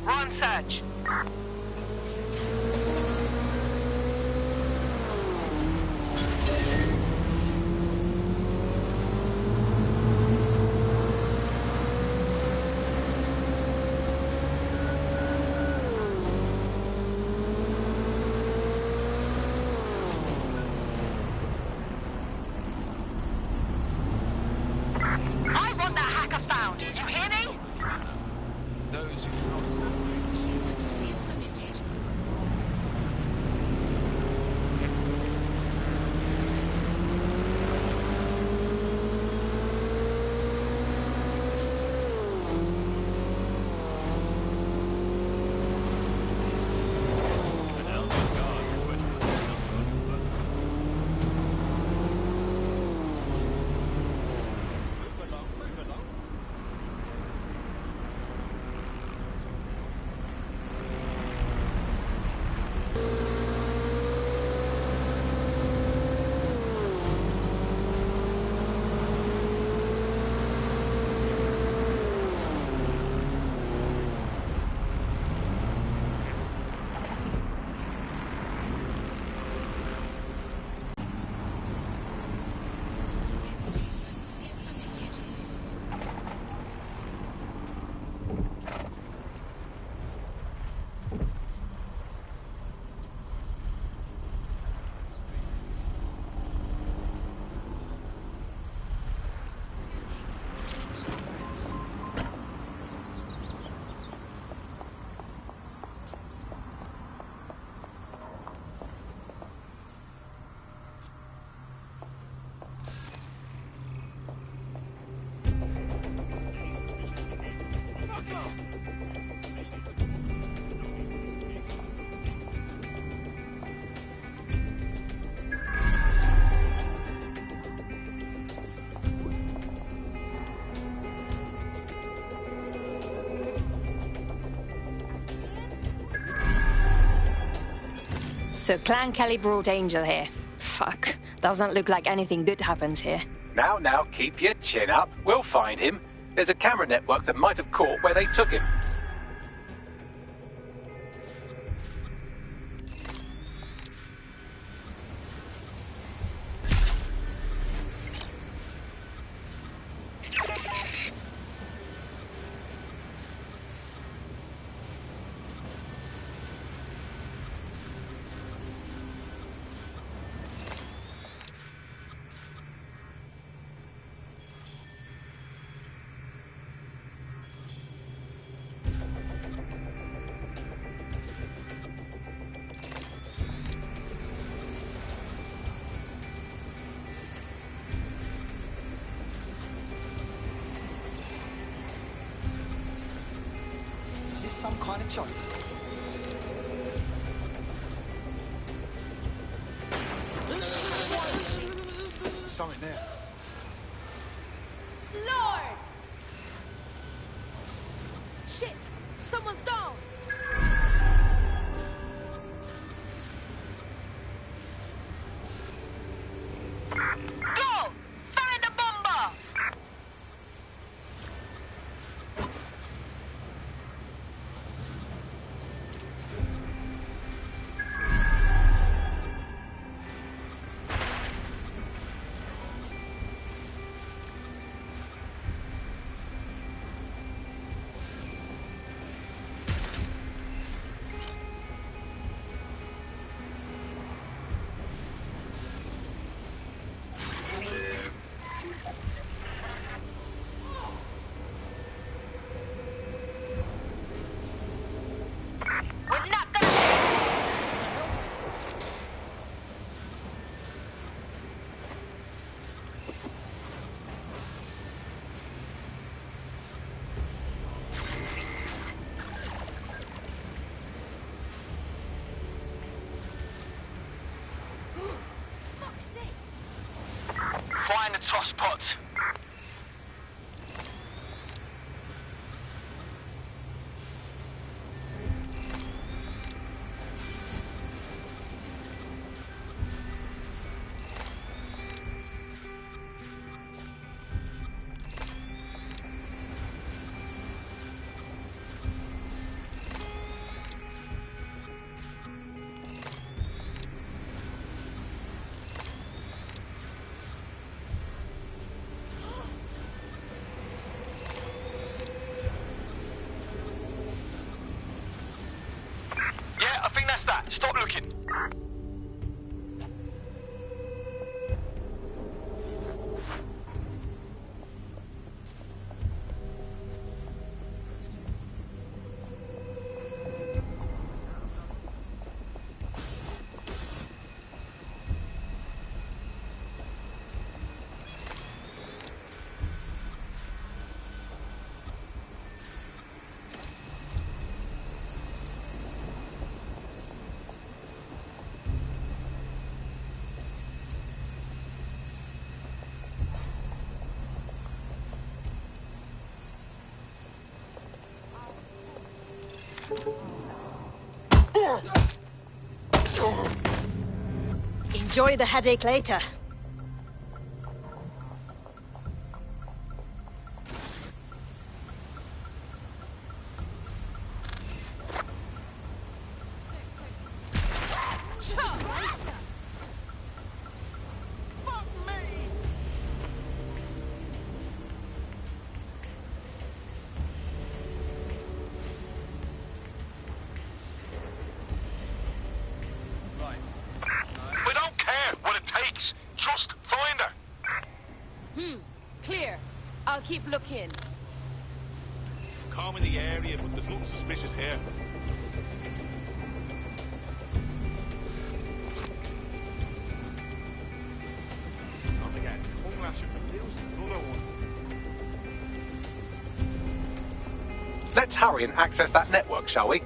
We're on search. I want that hacker found. You hear me? Those who do not cooperate. An elder guard requests to see something. Move along, move along. So Clan Kelly brought Angel here. Fuck. Doesn't look like anything good happens here. Now, keep your chin up. We'll find him. There's a camera network that might have caught where they took him. Is this some kind of joke? Something there. Lord! Shit! Someone's down! Go! Find the bomber! We're not gonna... Find the tosspot. Enjoy the headache later. We don't care what it takes. Just find her. Clear. I'll keep looking. Calm in the area, but there's nothing suspicious here. I'm gonna get tongue lashing from Bill's another one. Let's hurry and access that network, shall we?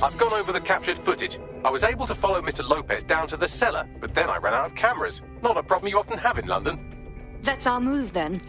I've gone over the captured footage. I was able to follow Mr. Lopez down to the cellar, but then I ran out of cameras. Not a problem you often have in London. That's our move then.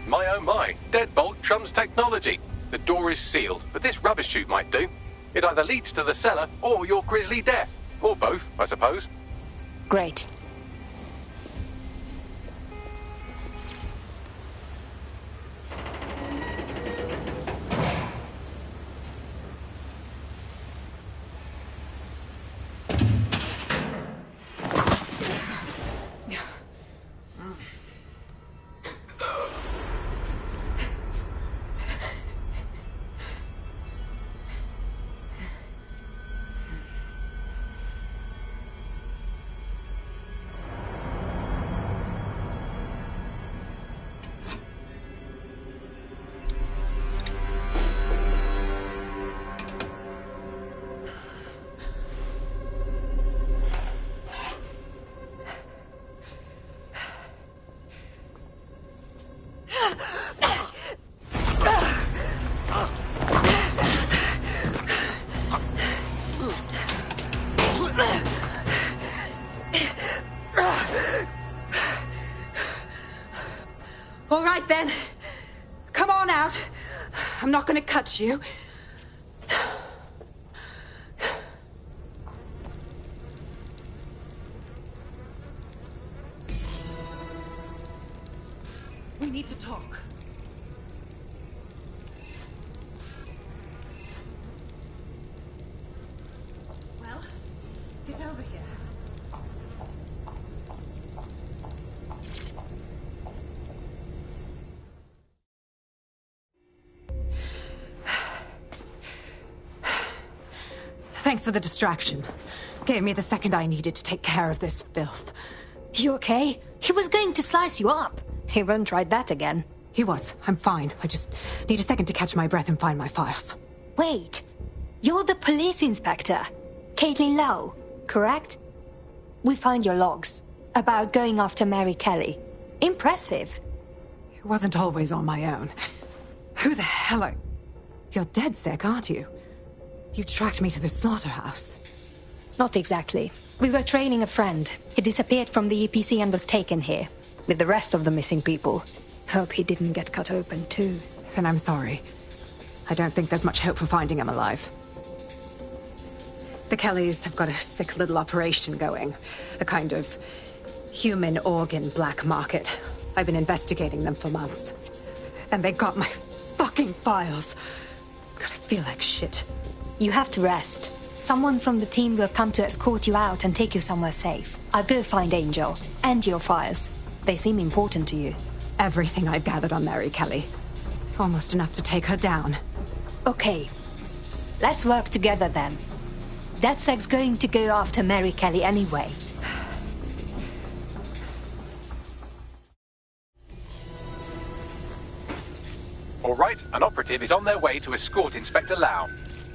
My oh my, deadbolt trumps technology. The door is sealed, but this rubbish chute might do. It either leads to the cellar or your grisly death. Or both, I suppose. Great. All right, then. Come on out. I'm not gonna cut you. We need to talk. Well, get over here. Thanks for the distraction. Gave me the second I needed to take care of this filth. You okay? He was going to slice you up. He won't try that again. He was. I'm fine. I just need a second to catch my breath and find my files. Wait. You're the police inspector. Caitlin Lau, correct? We found your logs about going after Mary Kelly. Impressive. It wasn't always on my own. Who the hell are... You're dead sick, aren't you? You tracked me to the slaughterhouse. Not exactly. We were trailing a friend. He disappeared from the EPC and was taken here, with the rest of the missing people. Hope he didn't get cut open too. Then I'm sorry. I don't think there's much hope for finding him alive. The Kellys have got a sick little operation going. A kind of human organ black market. I've been investigating them for months. And they got my fucking files. God, I feel like shit. You have to rest. Someone from the team will come to escort you out and take you somewhere safe. I'll go find Angel. And your files. They seem important to you. Everything I've gathered on Mary Kelly. Almost enough to take her down. Okay. Let's work together then. DedSec's going to go after Mary Kelly anyway. All right, an operative is on their way to escort Inspector Lau.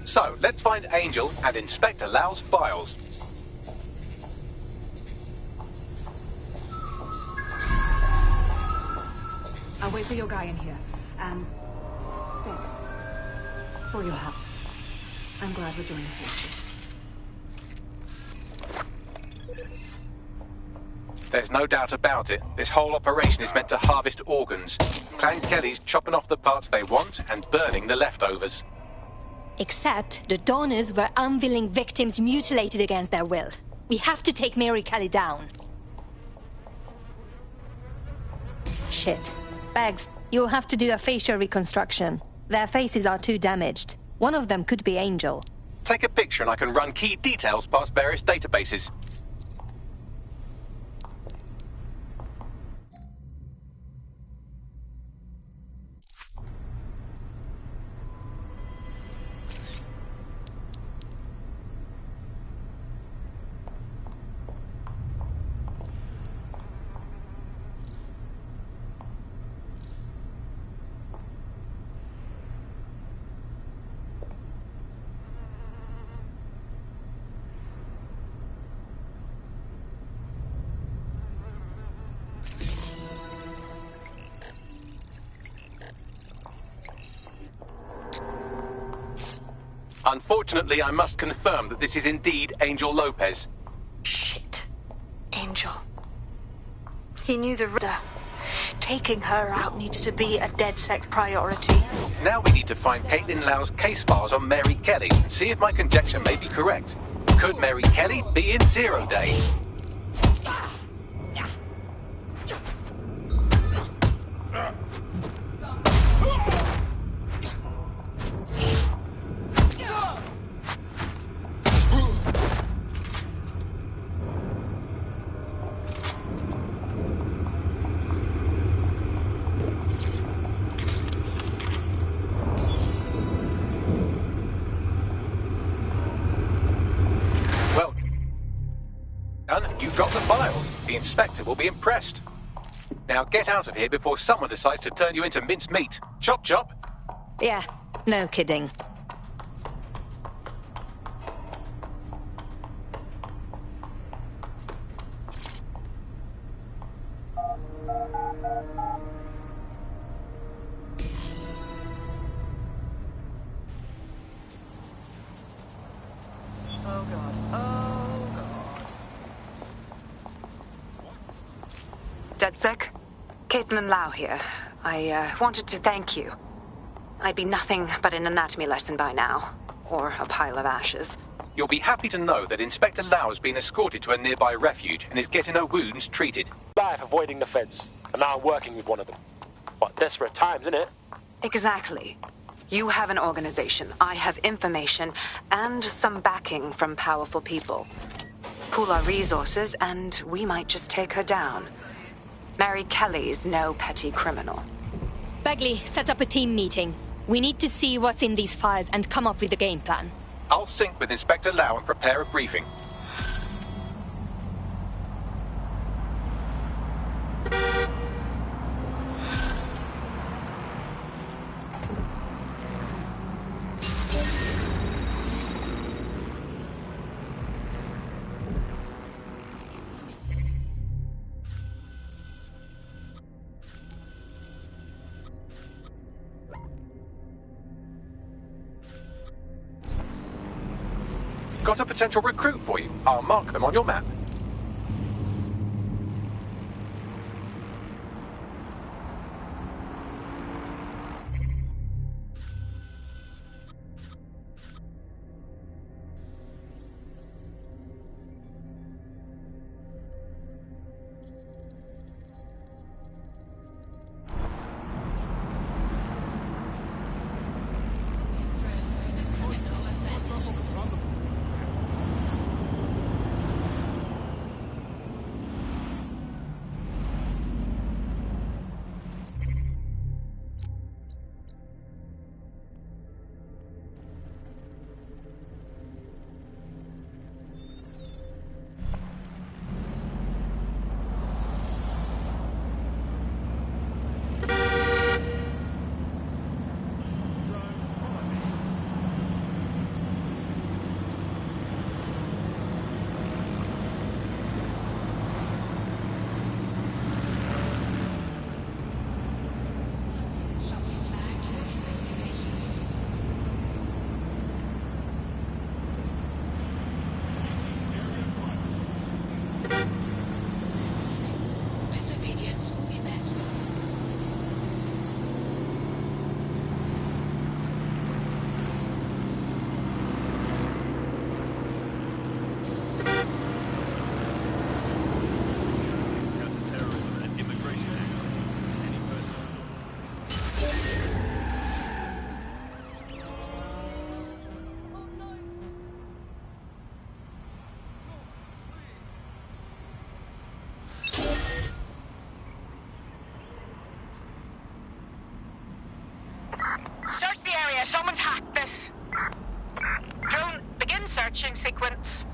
So, let's find Angel and Inspector Lau's files. I'll wait for your guy in here. And... thanks. For your help. I'm glad we're joining forces. There's no doubt about it. This whole operation is meant to harvest organs. Clan Kelly's chopping off the parts they want and burning the leftovers. Except the donors were unwilling victims mutilated against their will. We have to take Mary Kelly down. Shit. Bags, you'll have to do a facial reconstruction. Their faces are too damaged. One of them could be Angel. Take a picture and I can run key details past various databases. Unfortunately, I must confirm that this is indeed Angel Lopez. Shit. Angel. He knew the rudder. Taking her out needs to be a dead-set priority. Now we need to find Caitlin Lau's case files on Mary Kelly and see if my conjecture may be correct. Could Mary Kelly be in Zero Day? You got the files. The inspector will be impressed. Now get out of here before someone decides to turn you into minced meat. Chop chop. Yeah, no kidding. Oh god. Oh god. DedSec? Caitlin Lau here. I wanted to thank you. I'd be nothing but an anatomy lesson by now. Or a pile of ashes. You'll be happy to know that Inspector Lau has been escorted to a nearby refuge and is getting her wounds treated. Life avoiding the feds, and now I'm working with one of them. What desperate times, innit? Exactly. You have an organization, I have information, and some backing from powerful people. Pool our resources, and we might just take her down. Mary Kelly's no petty criminal. Bagley, set up a team meeting. We need to see what's in these files and come up with a game plan. I'll sync with Inspector Lau and prepare a briefing. Got a potential recruit for you. I'll mark them on your map. Counter-terrorism and Immigration Act. Any person. Search the area. Someone's hacked this. Drone, begin searching sequence.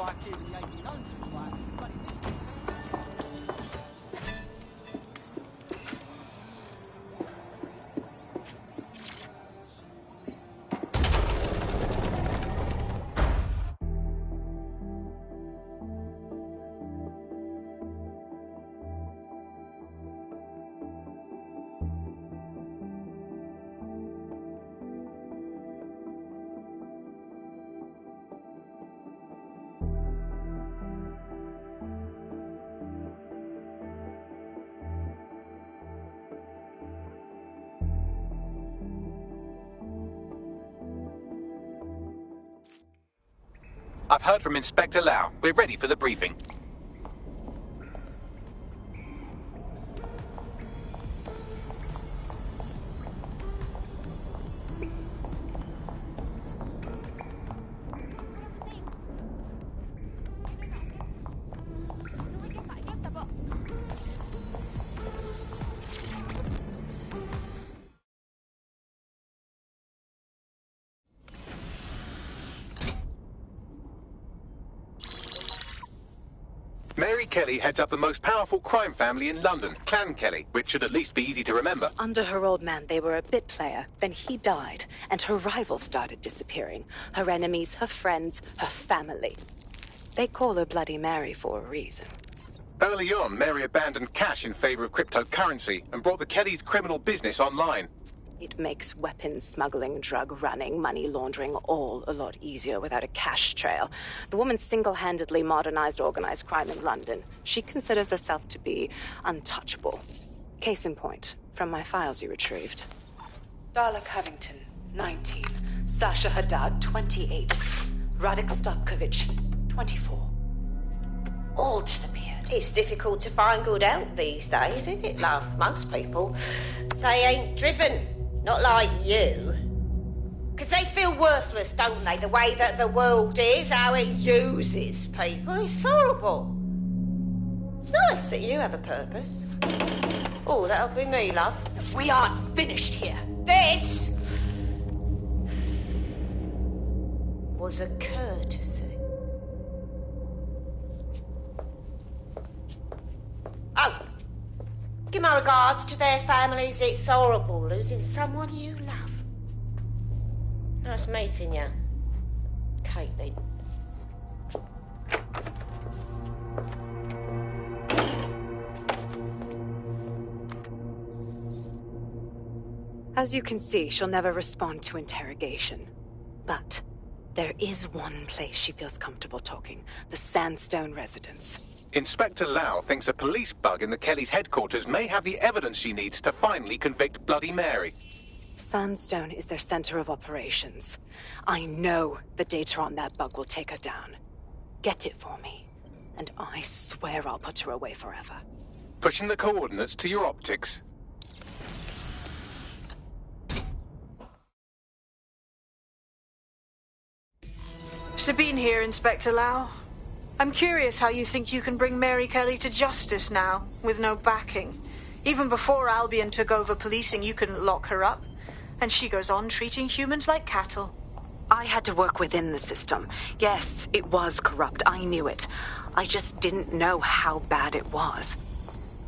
like here in the 1800s, like, bloody this. I've heard from Inspector Lau. We're ready for the briefing. Mary Kelly heads up the most powerful crime family in London, Clan Kelly, which should at least be easy to remember. Under her old man, they were a bit player. Then he died, and her rivals started disappearing. Her enemies, her friends, her family. They call her Bloody Mary for a reason. Early on, Mary abandoned cash in favor of cryptocurrency and brought the Kellys' criminal business online. It makes weapons smuggling, drug running, money laundering all a lot easier without a cash trail. The woman single-handedly modernized organized crime in London. She considers herself to be untouchable. Case in point, from my files you retrieved. Darla Covington, 19. Sasha Haddad, 28. Radek Stopkovich, 24. All disappeared. It's difficult to find good help these days, isn't it, love? Most people, they ain't driven. Not like you. Because they feel worthless, don't they? The way that the world is, how it uses people. It's horrible. It's nice that you have a purpose. Oh, that'll be me, love. We aren't finished here. This was a courtesy. Oh, give my regards to their families. It's horrible losing someone you love. Nice meeting you, Caitlin. As you can see, she'll never respond to interrogation. But there is one place she feels comfortable talking. The Sandstone residence. Inspector Lau thinks a police bug in the Kellys' headquarters may have the evidence she needs to finally convict Bloody Mary. Sandstone is their center of operations. I know the data on that bug will take her down. Get it for me, and I swear I'll put her away forever. Pushing the coordinates to your optics. Sabine here, Inspector Lau. I'm curious how you think you can bring Mary Kelly to justice now, with no backing. Even before Albion took over policing, you couldn't lock her up. And she goes on treating humans like cattle. I had to work within the system. Yes, it was corrupt. I knew it. I just didn't know how bad it was.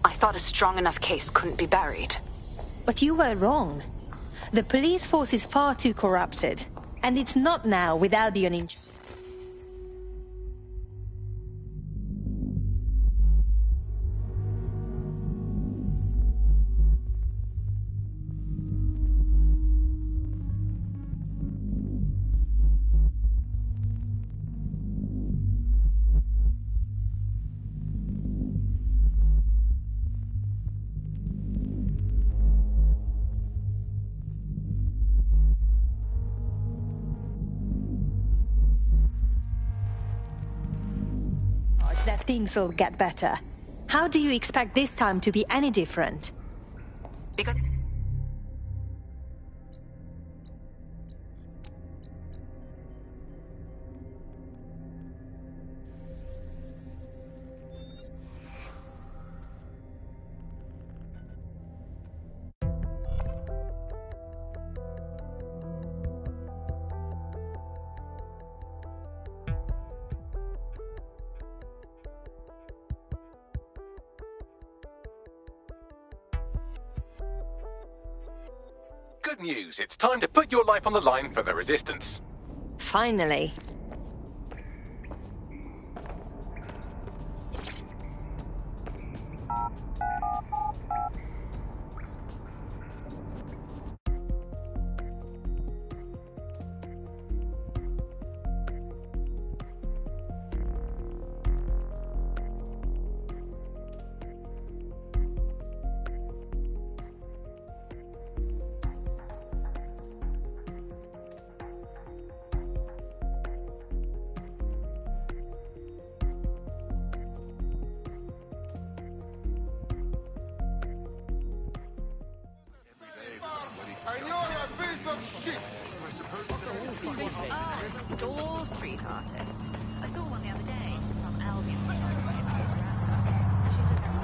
I thought a strong enough case couldn't be buried. But you were wrong. The police force is far too corrupted. And it's not now with Albion in charge. That things will get better. How do you expect this time to be any different? Because... good news. It's time to put your life on the line for the Resistance. Finally. All street artists. I saw one the other day. Some Albion thing about harassment. So she took felt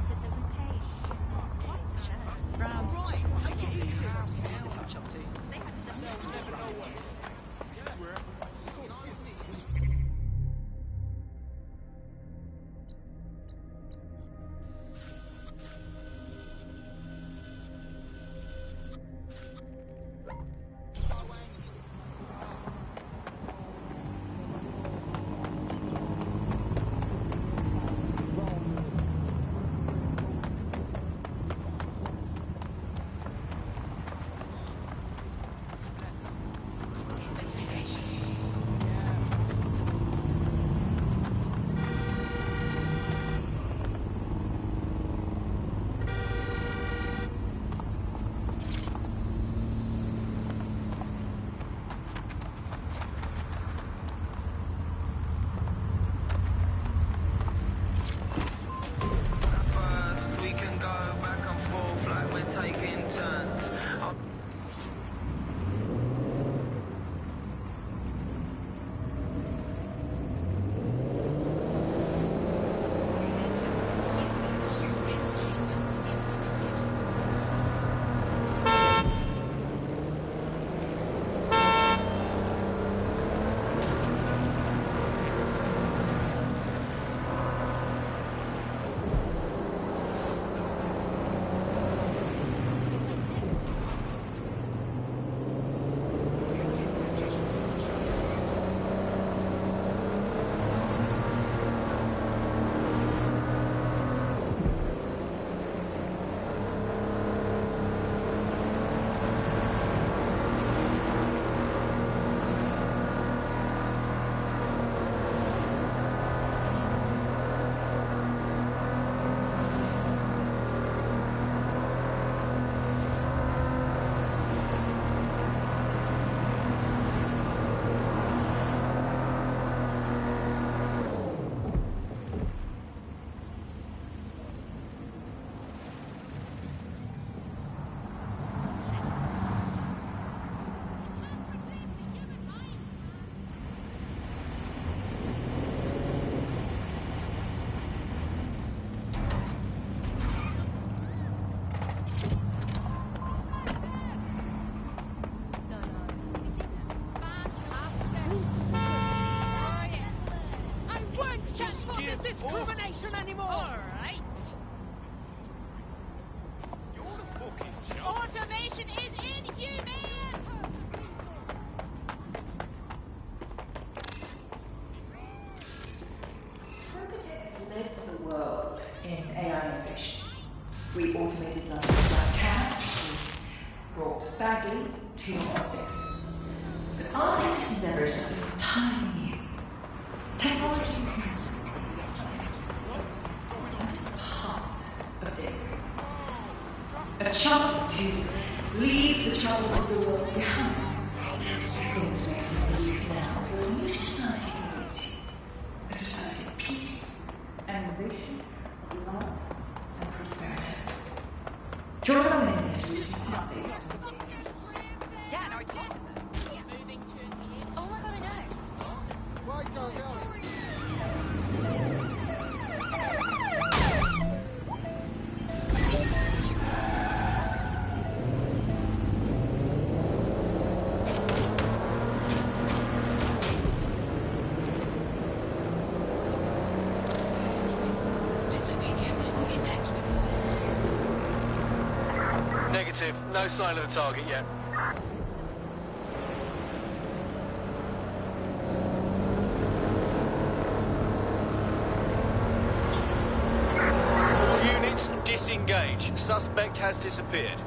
it that we paid. Round. Right, take it easy. Touch up, dude. They had the best. Discrimination anymore! All right. You're the fucking joke. Automation is inhumane! Probotech has led the world in AI innovation. We automated life like cabs, we brought Bagley to your objects. But our latest endeavor is something entirely new. Technology a chance to leave the troubles of the world behind. Things makes me believe now that a new society awaits you. A society of peace and innovation, of love and prosperity. Join our mailing list to receive updates. Yeah, no, I told him that. Oh my god, I know. Right, go. Negative. No sign of the target yet. All units, disengage. Suspect has disappeared.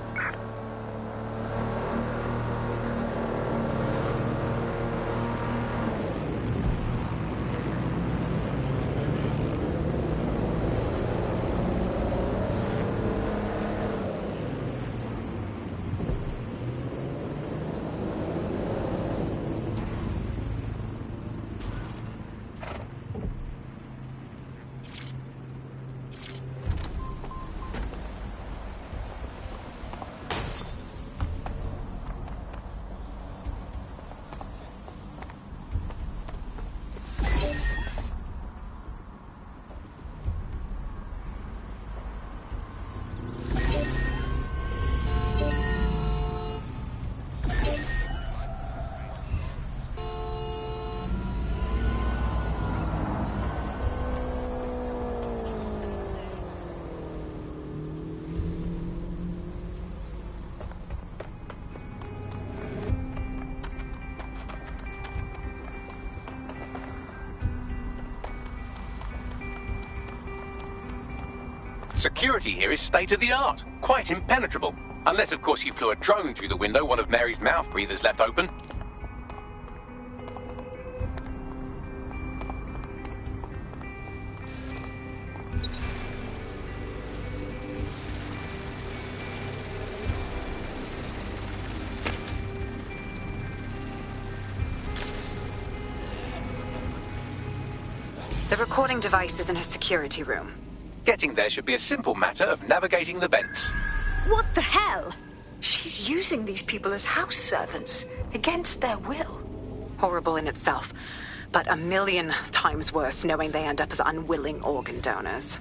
Security here is state-of-the-art, quite impenetrable. Unless, of course, you flew a drone through the window one of Mary's mouth breathers left open. The recording device is in her security room. Getting there should be a simple matter of navigating the vents. What the hell? She's using these people as house servants, against their will. Horrible in itself, but a million times worse knowing they end up as unwilling organ donors.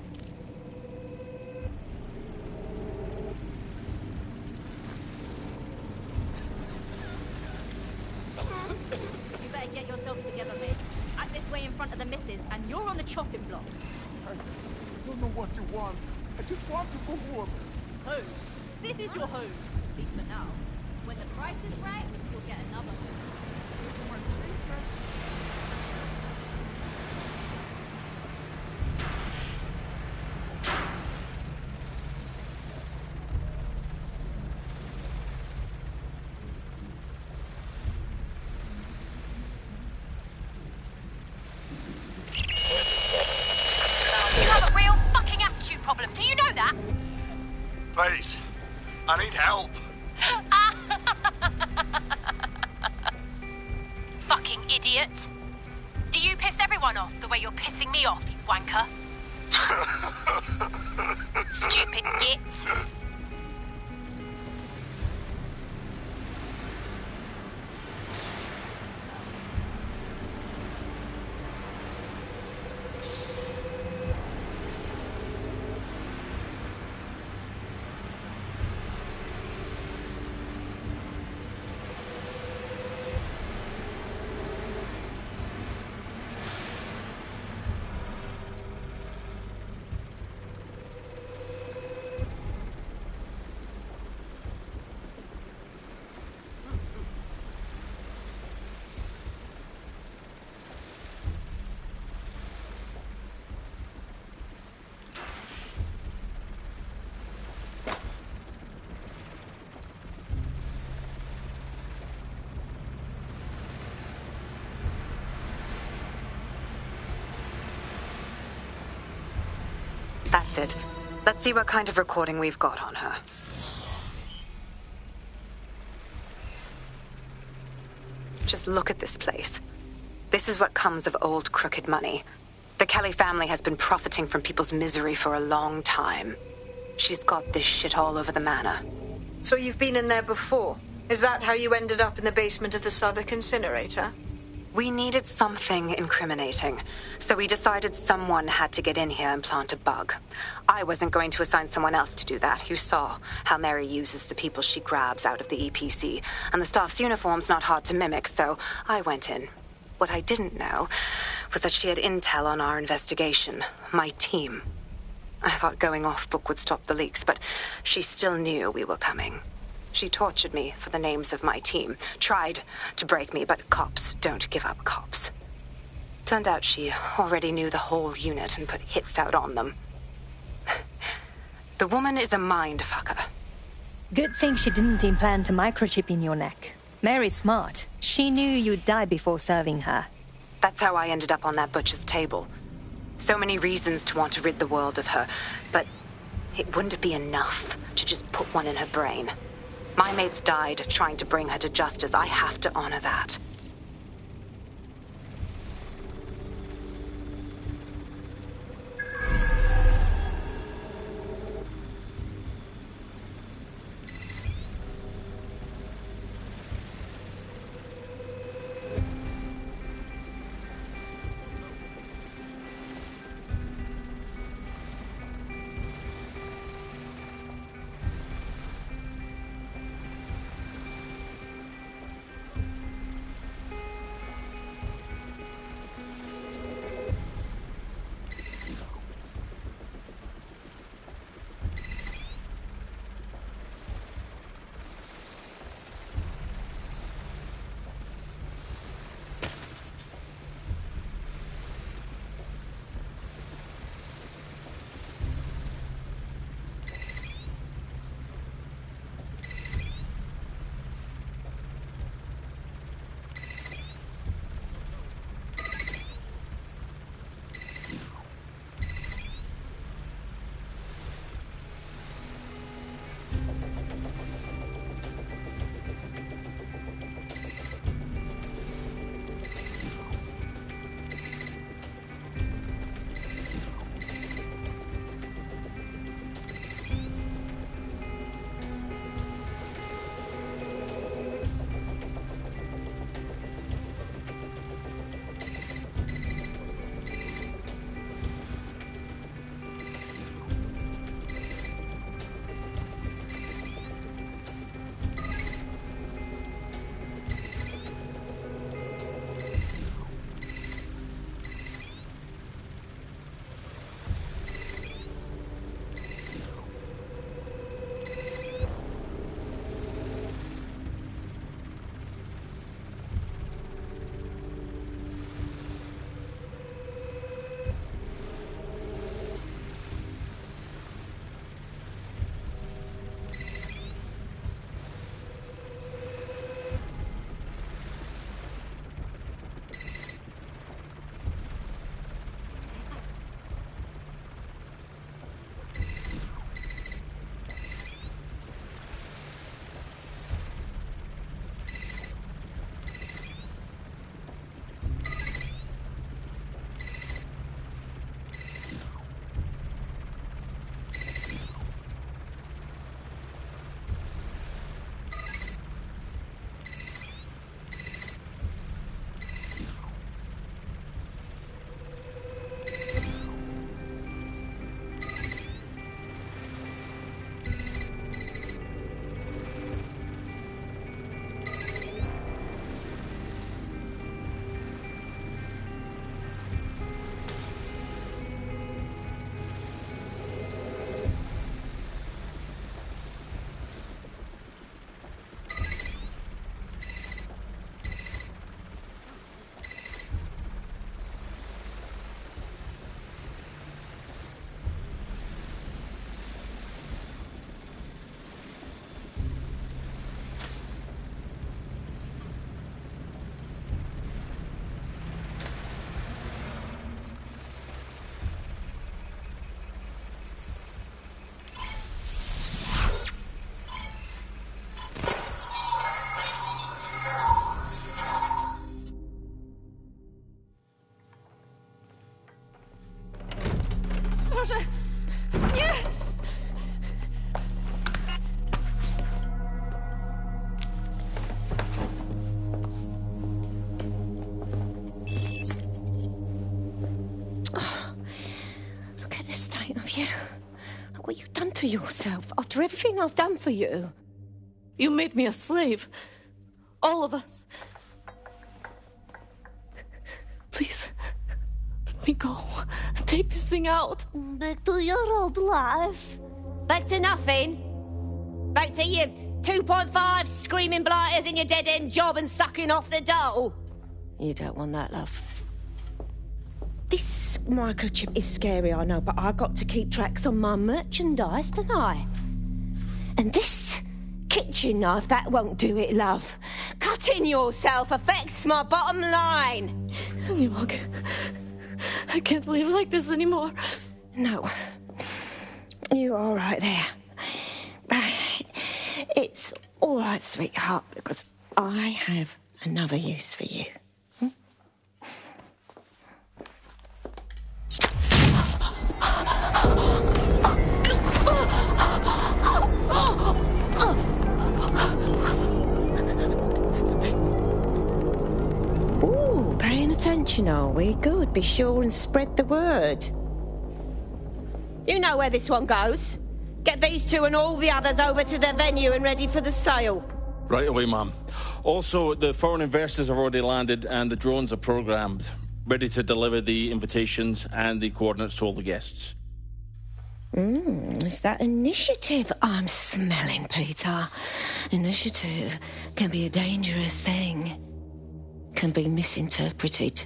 You better get yourself together, mate. Act this way in front of the missus, and you're on the chopping block. I don't know what you want. I just want to go home. Home? This is your home. At least for now. When the price is right, you'll get another home. You have a real fucking attitude problem. Do you know that? Please, I need help. Fucking idiot. Do you piss everyone off the way you're pissing me off, you wanker? Stupid git. That's it. Let's see what kind of recording we've got on her. Just look at this place. This is what comes of old crooked money. The Kelly family has been profiting from people's misery for a long time. She's got this shit all over the manor. So you've been in there before? Is that how you ended up in the basement of the Southwark incinerator? We needed something incriminating, so we decided someone had to get in here and plant a bug. I wasn't going to assign someone else to do that. You saw how Mary uses the people she grabs out of the EPC, and the staff's uniform's not hard to mimic, so I went in. What I didn't know was that she had intel on our investigation, my team. I thought going off book would stop the leaks, but she still knew we were coming. She tortured me for the names of my team. Tried to break me, but cops don't give up cops. Turned out she already knew the whole unit and put hits out on them. The woman is a mind fucker. Good thing she didn't implant a microchip in your neck. Mary's smart. She knew you'd die before serving her. That's how I ended up on that butcher's table. So many reasons to want to rid the world of her, but it wouldn't be enough to just put one in her brain. My mates died trying to bring her to justice. I have to honor that. Boże! Nie! Look at the state of you. Look what you've done to yourself after everything I've done for you. You made me a slave. All of us. Please, let me go. Take this thing out. Back to your old life. Back to nothing. Back to you 2.5 screaming blighters in your dead-end job and sucking off the dole? You don't want that, love. This microchip is scary, I know, but I got to keep tracks on my merchandise, don't I? And this kitchen knife, that won't do it, love. Cutting yourself affects my bottom line. I can't live like this anymore. No. You're all right there. It's all right, sweetheart, because I have another use for you. Ooh, paying attention, are we? Good. Be sure and spread the word. You know where this one goes. Get these two and all the others over to their venue and ready for the sale. Right away, ma'am. Also, the foreign investors have already landed and the drones are programmed, ready to deliver the invitations and the coordinates to all the guests. It's that initiative I'm smelling, Peter. Initiative can be a dangerous thing. Can be misinterpreted.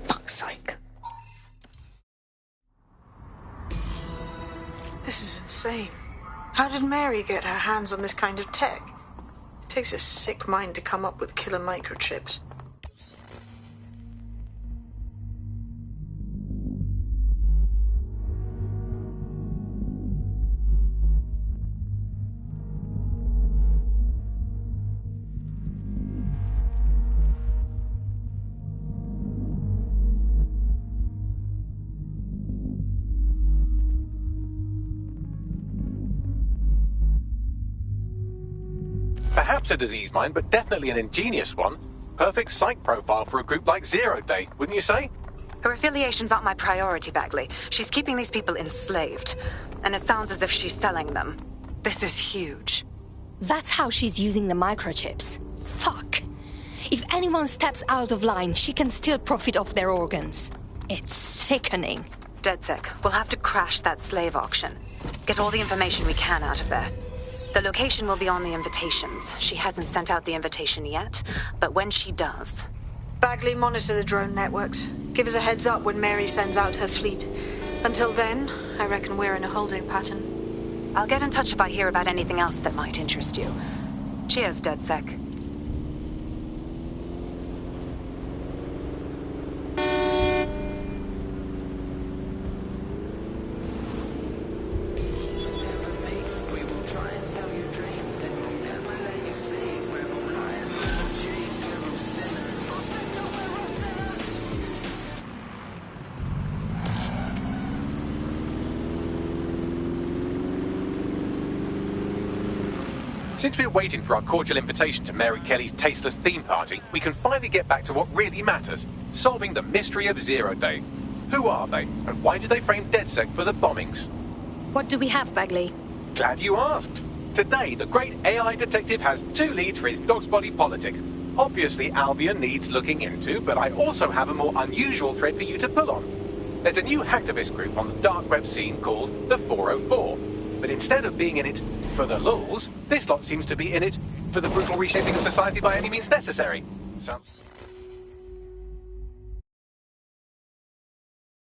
Fuck's sake. This is insane. How did Mary get her hands on this kind of tech? It takes a sick mind to come up with killer microchips. Perhaps a disease mind, but definitely an ingenious one. Perfect psych profile for a group like Zero Day, wouldn't you say? Her affiliations aren't my priority, Bagley. She's keeping these people enslaved. And it sounds as if she's selling them. This is huge. That's how she's using the microchips. Fuck. If anyone steps out of line, she can still profit off their organs. It's sickening. DedSec, we'll have to crash that slave auction. Get all the information we can out of there. The location will be on the invitations. She hasn't sent out the invitation yet, but when she does... Bagley, monitor the drone networks. Give us a heads up when Mary sends out her fleet. Until then, I reckon we're in a holding pattern. I'll get in touch if I hear about anything else that might interest you. Cheers, DedSec. Since we're waiting for our cordial invitation to Mary Kelly's tasteless theme party, we can finally get back to what really matters, solving the mystery of Zero Day. Who are they, and why did they frame DedSec for the bombings? What do we have, Bagley? Glad you asked. Today, the great AI detective has 2 leads for his dog's body politic. Obviously, Albion needs looking into, but I also have a more unusual thread for you to pull on. There's a new hacktivist group on the dark web scene called the 404. But instead of being in it for the lulz, this lot seems to be in it for the brutal reshaping of society by any means necessary. So...